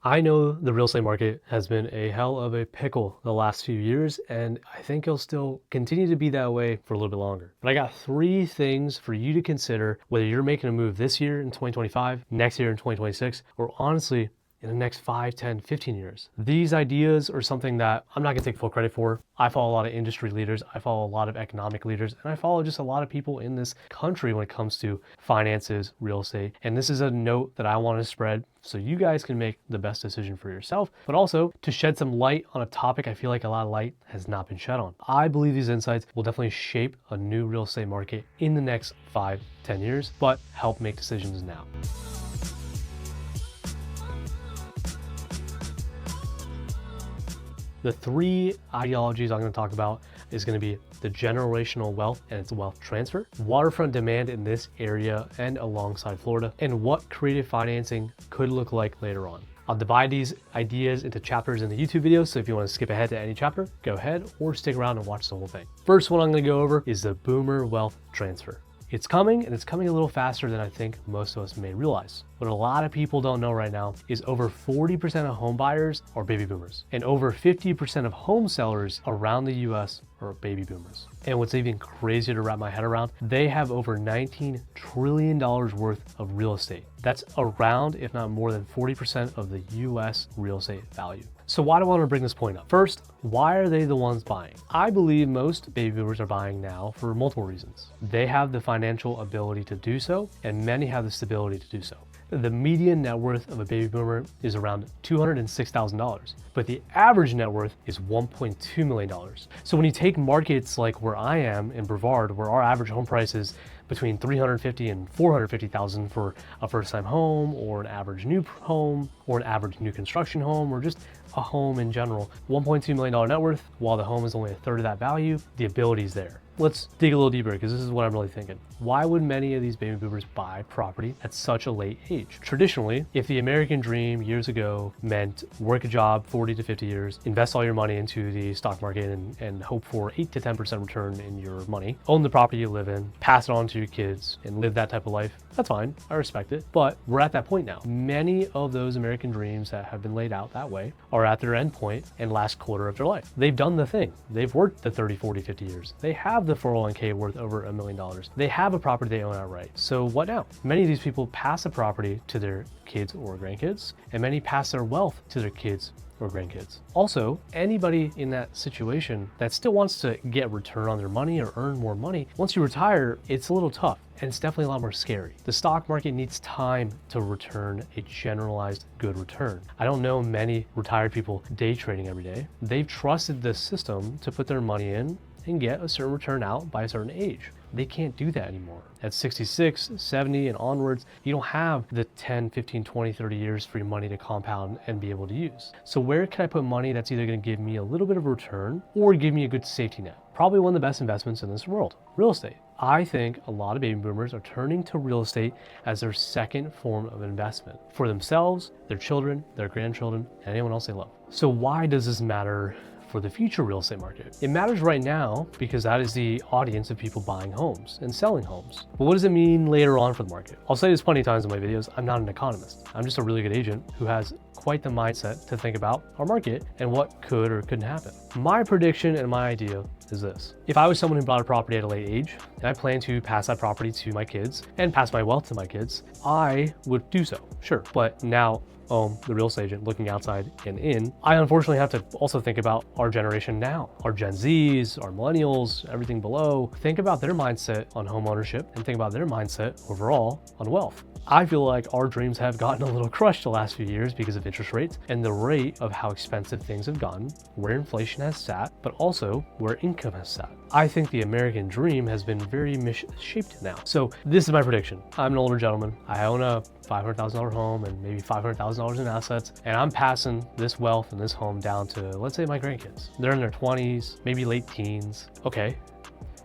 I know the real estate market has been a hell of a pickle the last few years, and I think it'll still continue to be that way for a little bit longer. But I got three things for you to consider whether you're making a move this year in 2025, next year in 2026, or honestly, in the next 5, 10, 15 years. These ideas are something that I'm not gonna take full credit for. I follow a lot of industry leaders, I follow a lot of economic leaders, and I follow just a lot of people in this country when it comes to finances, real estate. And this is a note that I wanna spread so you guys can make the best decision for yourself, but also to shed some light on a topic I feel like a lot of light has not been shed on. I believe these insights will definitely shape a new real estate market in the next 5, 10 years, but help make decisions now. The three ideologies I'm going to talk about is going to be the generational wealth and its wealth transfer, waterfront demand in this area and alongside Florida, and what creative financing could look like later on. I'll divide these ideas into chapters in the YouTube video, so if you want to skip ahead to any chapter, go ahead or stick around and watch the whole thing. First one I'm going to go over is the boomer wealth transfer. It's coming, and it's coming a little faster than I think most of us may realize. What a lot of people don't know right now is over 40% of home buyers are baby boomers, and over 50% of home sellers around the US are baby boomers. And what's even crazier to wrap my head around, they have over $19 trillion worth of real estate. That's around, if not more than 40% of the US real estate value. So why do I want to bring this point up? First, why are they the ones buying? I believe most baby boomers are buying now for multiple reasons. They have the financial ability to do so, and many have the stability to do so. The median net worth of a baby boomer is around $206,000, but the average net worth is $1.2 million. So when you take markets like where I am in Brevard, where our average home price is between $350,000 and $450,000 for a first-time home, or an average new home, or an average new construction home, or just a home in general, $1.2 million net worth, while the home is only a third of that value, the ability is there. Let's dig a little deeper, because this is what I'm really thinking. Why would many of these baby boomers buy property at such a late age? Traditionally, if the American dream years ago meant work a job 40 to 50 years, invest all your money into the stock market and hope for 8 to 10% return in your money, own the property you live in, pass it on to your kids, and live that type of life, that's fine, I respect it. But we're at that point now. Many of those American dreams that have been laid out that way are at their end point and last quarter of their life. They've done the thing. They've worked the 30, 40, 50 years. They have the 401k worth over $1 million. They have a property they own outright. So what now? Many of these people pass the property to their kids or grandkids, and many pass their wealth to their kids or grandkids. Also, anybody in that situation that still wants to get return on their money or earn more money, once you retire, it's a little tough. And it's definitely a lot more scary. The stock market needs time to return a generalized good return. I don't know many retired people day trading every day. They've trusted the system to put their money in and get a certain return out by a certain age. They can't do that anymore. At 66, 70, and onwards, you don't have the 10, 15, 20, 30 years for your money to compound and be able to use. So where can I put money that's either gonna give me a little bit of a return or give me a good safety net? Probably one of the best investments in this world, real estate. I think a lot of baby boomers are turning to real estate as their second form of investment for themselves, their children, their grandchildren, and anyone else they love. So why does this matter for the future real estate market? It matters right now because that is the audience of people buying homes and selling homes. But what does it mean later on for the market? I'll say this plenty of times in my videos, I'm not an economist. I'm just a really good agent who has quite the mindset to think about our market and what could or couldn't happen. My prediction and my idea is this. If I was someone who bought a property at a late age, and I plan to pass that property to my kids and pass my wealth to my kids, I would do so, sure. But now, the real estate agent looking outside and in, I unfortunately have to also think about our generation now, our Gen Zs, our millennials, everything below. Think about their mindset on home ownership and think about their mindset overall on wealth. I feel like our dreams have gotten a little crushed the last few years because of interest rates and the rate of how expensive things have gotten, where inflation has sat, but also where income has sat. I think the American dream has been very misshaped now. So this is my prediction. I'm an older gentleman. I own a $500,000 home and maybe $500,000 in assets, and I'm passing this wealth and this home down to, let's say, my grandkids. They're in their 20s, maybe late teens. Okay,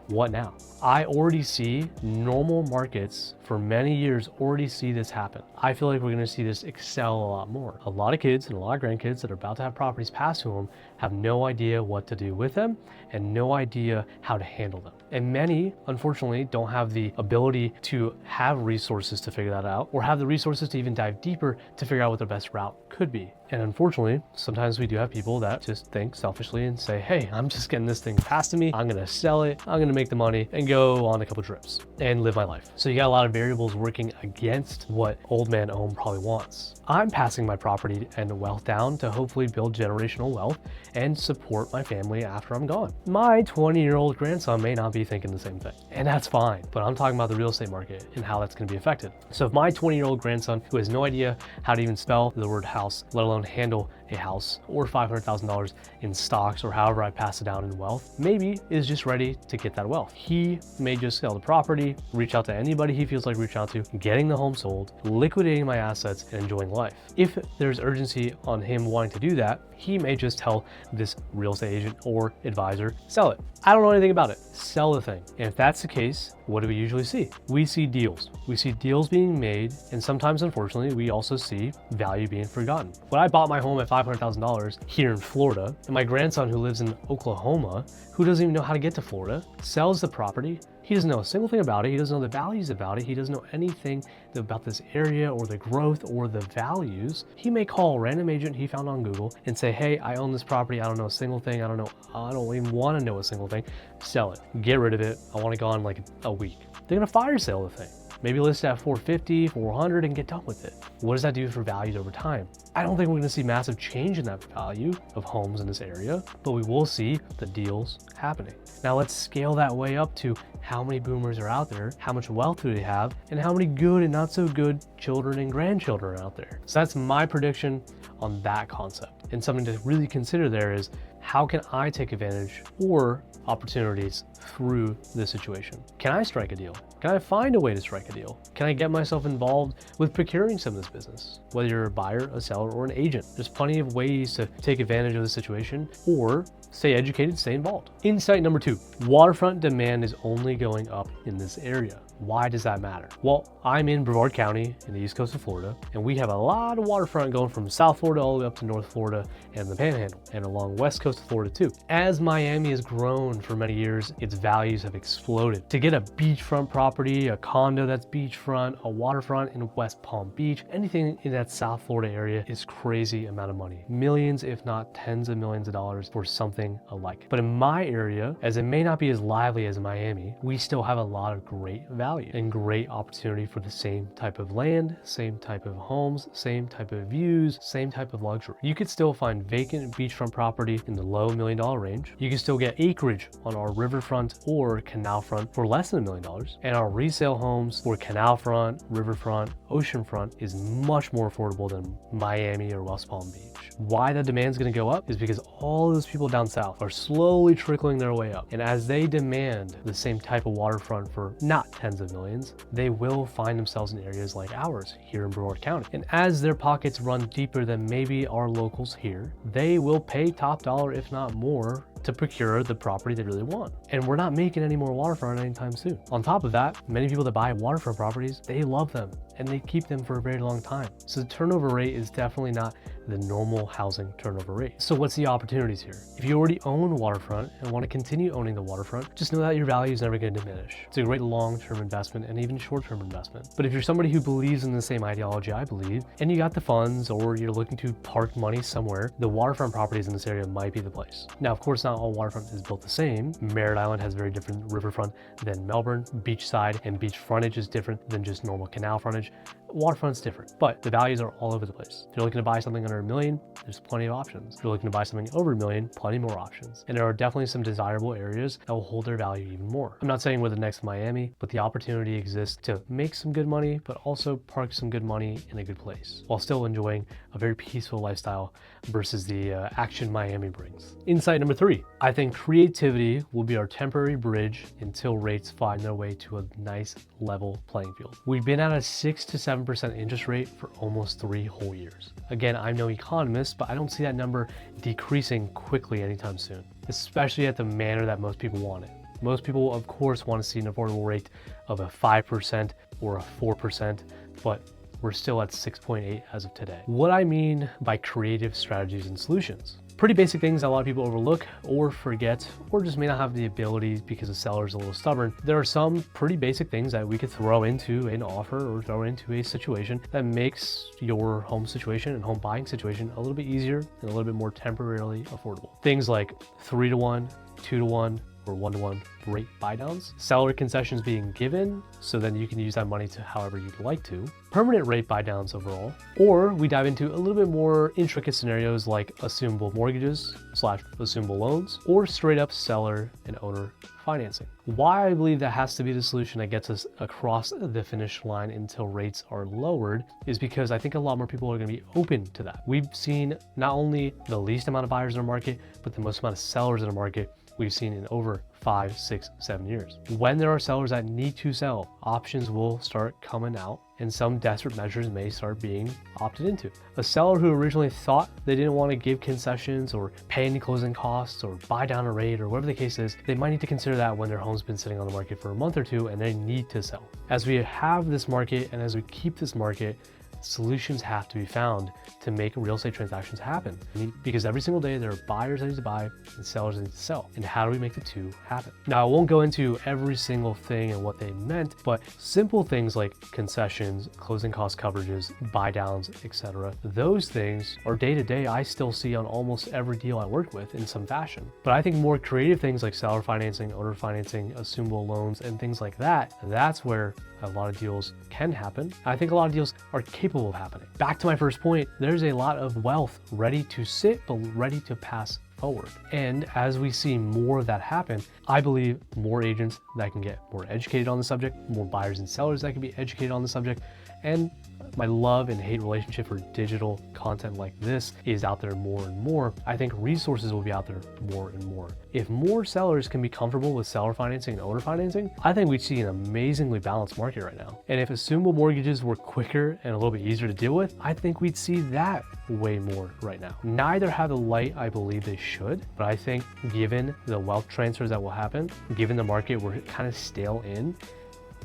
what now? I already see normal markets for many years already see this happen. I feel like we're gonna see this excel a lot more. A lot of kids and a lot of grandkids that are about to have properties passed to them have no idea what to do with them and no idea how to handle them. And many, unfortunately, don't have the ability to have resources to figure that out or have the resources to even dive deeper to figure out what their best route could be. And unfortunately, sometimes we do have people that just think selfishly and say, hey, I'm just getting this thing passed to me. I'm gonna sell it, I'm gonna make the money and go on a couple trips and live my life. So you got a lot of variables working against what Old Man Ohm probably wants. I'm passing my property and wealth down to hopefully build generational wealth and support my family after I'm gone. My 20-year-old grandson may not be thinking the same thing, and that's fine, but I'm talking about the real estate market and how that's gonna be affected. So if my 20-year-old grandson, who has no idea how to even spell the word house, let alone handle a house, or $500,000 in stocks or however I pass it down in wealth, maybe is just ready to get that wealth. He may just sell the property, reach out to anybody he feels like reaching out to, getting the home sold, liquidating my assets, and enjoying life. If there's urgency on him wanting to do that, he may just tell this real estate agent or advisor, sell it. I don't know anything about it. Sell the thing. And if that's the case, what do we usually see? We see deals. We see deals being made, and sometimes, unfortunately, we also see value being forgotten. When I bought my home at $500,000 here in Florida, and my grandson who lives in Oklahoma, who doesn't even know how to get to Florida, sells the property. He doesn't know a single thing about it. He doesn't know the values about it. He doesn't know anything about this area or the growth or the values. He may call a random agent he found on Google and say, hey, I own this property. I don't know a single thing. I don't even want to know a single thing. Sell it. Get rid of it. I want to go on like a week. They're going to fire sale the thing. Maybe list it at 450, 400 and get done with it. What does that do for values over time? I don't think we're gonna see massive change in that value of homes in this area, but we will see the deals happening. Now let's scale that way up to how many boomers are out there, how much wealth do they have, and how many good and not so good children and grandchildren are out there. So that's my prediction on that concept. And something to really consider there is, how can I take advantage or opportunities through this situation? Can I strike a deal? Can I find a way to strike a deal? Can I get myself involved with procuring some of this business? Whether you're a buyer, a seller, or an agent, there's plenty of ways to take advantage of the situation or stay educated, stay involved. Insight number 2, waterfront demand is only going up in this area. Why does that matter? Well, I'm in Brevard County in the east coast of Florida, and we have a lot of waterfront going from South Florida all the way up to North Florida and the Panhandle, and along west coast of Florida too. As Miami has grown for many years, its values have exploded. To get a beachfront property, a condo that's beachfront, a waterfront in West Palm Beach, anything in that South Florida area is crazy amount of money. Millions, if not tens of millions of dollars for something alike. But in my area, as it may not be as lively as Miami, we still have a lot of great value and great opportunity for the same type of land, same type of homes, same type of views, same type of luxury. You could still find vacant beachfront property in the low $1 million range. You can still get acreage on our riverfront or canal front for less than $1 million. And our resale homes for canal front, riverfront, oceanfront is much more affordable than Miami or West Palm Beach. Why the demand's gonna go up is because all those people down south are slowly trickling their way up. And as they demand the same type of waterfront for not tens of millions, they will find themselves in areas like ours here in Brevard County. And as their pockets run deeper than maybe our locals here, they will pay top dollar, if not more, to procure the property they really want. And we're not making any more waterfront anytime soon. On top of that, many people that buy waterfront properties, they love them and they keep them for a very long time. So the turnover rate is definitely not the normal housing turnover rate. So what's the opportunities here? If you already own waterfront and want to continue owning the waterfront, just know that your value is never going to diminish. It's a great long-term investment and even short-term investment. But if you're somebody who believes in the same ideology I believe, and you got the funds or you're looking to park money somewhere, the waterfront properties in this area might be the place. Now, of course, not all waterfront is built the same. Merritt Island has very different riverfront than Melbourne. Beachside and beach frontage is different than just normal canal frontage. Waterfront's different, but the values are all over the place. If you're looking to buy something under $1 million, there's plenty of options. If you're looking to buy something over $1 million, plenty more options. And there are definitely some desirable areas that will hold their value even more. I'm not saying we're the next Miami, but the opportunity exists to make some good money, but also park some good money in a good place while still enjoying a very peaceful lifestyle versus the action Miami brings. Insight number 3, I think creativity will be our temporary bridge until rates find their way to a nice level playing field. We've been at a 6 to 7% interest rate for almost 3 whole years. Again, I'm no economist, but I don't see that number decreasing quickly anytime soon, especially at the manner that most people want it. Most people, of course, want to see an affordable rate of a 5% or a 4%, but we're still at 6.8 as of today. What I mean by creative strategies and solutions. Pretty basic things that a lot of people overlook or forget, or just may not have the ability because the seller's a little stubborn. There are some pretty basic things that we could throw into an offer or throw into a situation that makes your home situation and home buying situation a little bit easier and a little bit more temporarily affordable. Things like 3-to-1, 2-to-1, or 1-to-1 rate buy downs, seller concessions being given, so then you can use that money to however you'd like to, permanent rate buy downs overall, or we dive into a little bit more intricate scenarios like assumable mortgages / assumable loans, or straight up seller and owner financing. Why I believe that has to be the solution that gets us across the finish line until rates are lowered is because I think a lot more people are going to be open to that. We've seen not only the least amount of buyers in the market, but the most amount of sellers in the market we've seen in over 5, 6, 7 years. When there are sellers that need to sell, options will start coming out and some desperate measures may start being opted into. A seller who originally thought they didn't want to give concessions or pay any closing costs or buy down a rate or whatever the case is, they might need to consider that when their home's been sitting on the market for a month or two and they need to sell. As we have this market and as we keep this market, solutions have to be found to make real estate transactions happen. Because every single day there are buyers that need to buy and sellers that need to sell. And how do we make the two happen? Now, I won't go into every single thing and what they meant, but simple things like concessions, closing cost coverages, buy downs, etc. Those things are day to day I still see on almost every deal I work with in some fashion. But I think more creative things like seller financing, owner financing, assumable loans, and things like that, that's where a lot of deals can happen. I think a lot of deals are capable of happening. Back to my first point, there's a lot of wealth ready to sit, but ready to pass forward. And as we see more of that happen, I believe more agents that can get more educated on the subject, more buyers and sellers that can be educated on the subject, and my love and hate relationship for digital content like this is out there more and more. I think resources will be out there more and more. If more sellers can be comfortable with seller financing and owner financing, I think we'd see an amazingly balanced market right now. And if assumable mortgages were quicker and a little bit easier to deal with, I think we'd see that way more right now. Neither have the light I believe they should, but I think given the wealth transfers that will happen, given the market we're kind of stale in,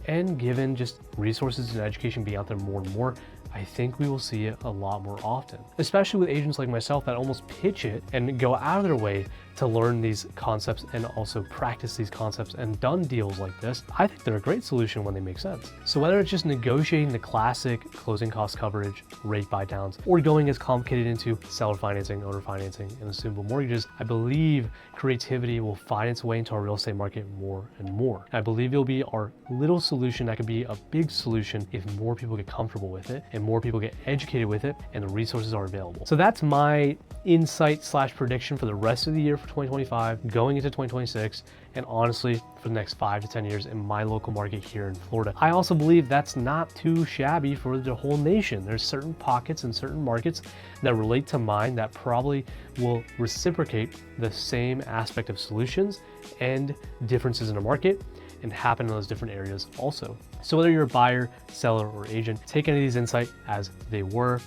and given just resources and education being out there more and more, I think we will see it a lot more often, especially with agents like myself that almost pitch it and go out of their way to learn these concepts and also practice these concepts and done deals like this. I think they're a great solution when they make sense. So whether it's just negotiating the classic closing cost coverage, rate buy downs, or going as complicated into seller financing, owner financing, and assumable mortgages, I believe creativity will find its way into our real estate market more and more. I believe it'll be our little solution that could be a big solution if more people get comfortable with it and more people get educated with it and the resources are available. So that's my insight / prediction for the rest of the year for 2025, going into 2026, and honestly for the next 5 to 10 years in my local market here in Florida. I also believe that's not too shabby for the whole nation. There's certain pockets and certain markets that relate to mine that probably will reciprocate the same aspect of solutions and differences in the market and happen in those different areas also. So whether you're a buyer, seller, or agent, take any of these insights as they were.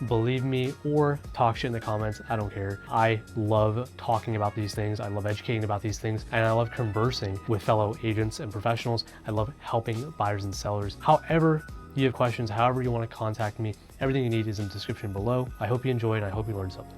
Believe me or talk shit in the comments, I don't care. I love talking about these things. I love educating about these things, and I love conversing with fellow agents and professionals. I love helping buyers and sellers. However you have questions, however you want to contact me, everything you need is in the description below. I hope you enjoyed. I hope you learned something.